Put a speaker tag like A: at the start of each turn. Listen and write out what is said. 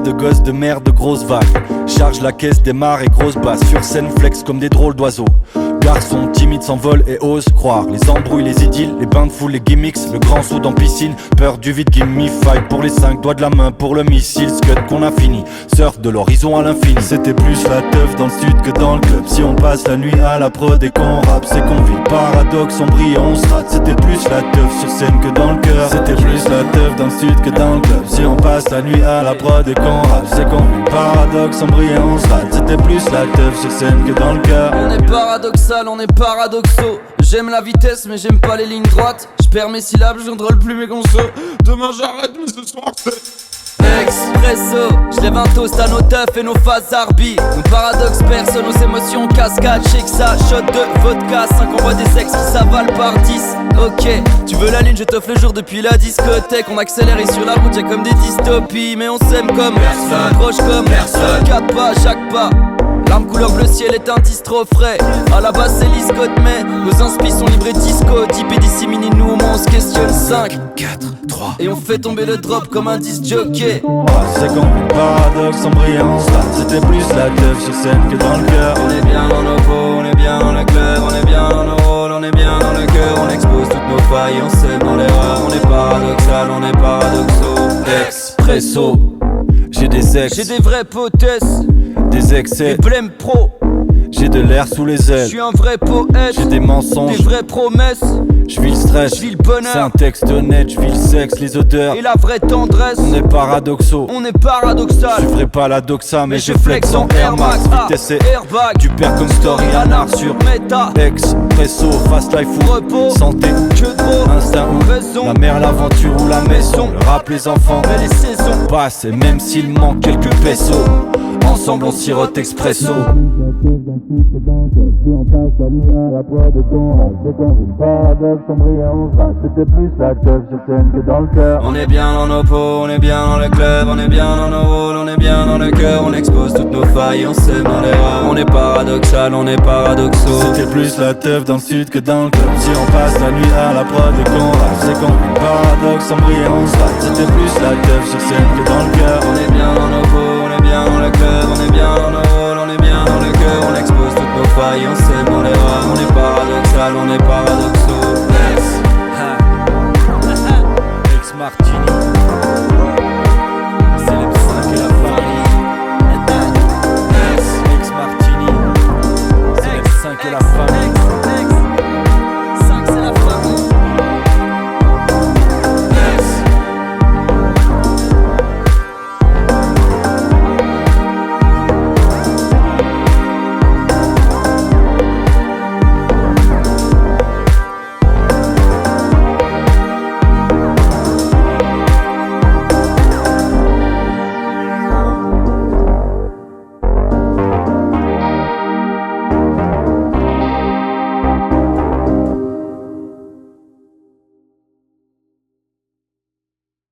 A: de gosses de mer de grosses vagues. Charge la caisse, démarre et grosse basse. Sur scène flex comme des drôles d'oiseaux. Garçons timides s'envolent et osent croire. Les embrouilles, les idylles, les bains de foule, les gimmicks. Le grand saut dans piscine, peur du vide, gimme fight. Pour les 5 doigts de la main, pour le missile. Scud qu'on a fini, surf de l'horizon à l'infini. C'était plus la teuf dans le sud que dans le club. Si on passe la nuit à la prod et qu'on rappe, c'est qu'on vit le paradoxe, on brille et on se rate. C'était plus la teuf sur scène que dans le cœur. C'était plus la teuf dans le sud que dans le club. Si on passe la nuit à la prod et qu'on rappe, c'est qu'on vit le paradoxe, on brille et on se rate. C'était plus la teuf sur scène que dans le cœur.
B: On est paradoxal, on est paradoxaux. J'aime la vitesse mais j'aime pas les lignes droites. J'perds mes syllabes, je contrôle plus mes consos. Demain j'arrête mais ce soir c'est Expresso, j'lève un toast à nos teufs et nos phases arbi. Nos paradoxes percent, nos émotions cascade. Shake ça, shot de vodka. 5 on voit des sexes qui s'avalent par 10. Ok, tu veux la lune, je t'offre le jour depuis la discothèque. On accélère et sur la route y'a comme des dystopies. Mais on s'aime comme personne, proche comme personne. 4 pas, chaque pas. L'arme couleur bleu ciel est un distro frais. À la base c'est l'iscote mais nos inspi sont libres et disco. Type et disséminé nous au moins on se questionne. 5, 4, 3 et on fait tomber le drop comme un disc jockey.
A: C'est qu'on vit le paradoxe, on brille et on se rate. C'était plus la teuf sur scène que dans le cœur.
B: On est bien dans nos peaux, on est bien dans le club. On est bien dans nos rôles, on est bien dans le cœur. On expose toutes nos failles, on sème dans l'erreur. On est paradoxal, on est paradoxaux.
A: Expresso, j'ai des ex,
B: j'ai des vraies potesses,
A: des excès,
B: des blêmes pro.
A: j'ai de l'air sous les ailes.
B: J'suis un vrai poète,
A: J'ai des mensonges,
B: des vraies promesses.
A: je vis le stress,
B: Je vis le bonheur.
A: c'est un texte honnête, je vis le sexe, les odeurs.
B: Et la vraie tendresse,
A: On est paradoxaux,
B: on est paradoxal.
A: je ferai pas la doxa mais je
B: je
A: flex en Air Max. Vitesse et
B: airbag,
A: tu perds comme story un art sur
B: méta,
A: Expresso, fast life ou
B: repos,
A: santé ou
B: que trop,
A: instinct ou
B: raison.
A: la mer, l'aventure ou la maison. Le rap, les enfants,
B: Mais les saisons,
A: passe et même s'il manque quelques pesos, ensemble on sirote expresso. C'était plus la teuf sur scène que dans le cœur.
B: on est bien dans nos peaux, on est bien dans le club. On est bien dans nos rôles, on est bien dans le cœur. On expose toutes nos failles, on sème dans l'erreur. On est paradoxal, on est paradoxaux.
A: C'était plus la teuf dans le sud que dans le club. Si on passe la nuit à la prod et qu'on rappe, c'est qu'on vit le paradoxe, on brille et on se rate. C'était plus la teuf sur scène que dans le cœur.
B: On est bien dans nos peaux, on est bien dans le club. On est bien dans nos rôles, on est bien dans le cœur. On expose toutes nos failles, on sème dans l'erreur. On est paradoxal, on est paradoxaux.
A: Ex Martini.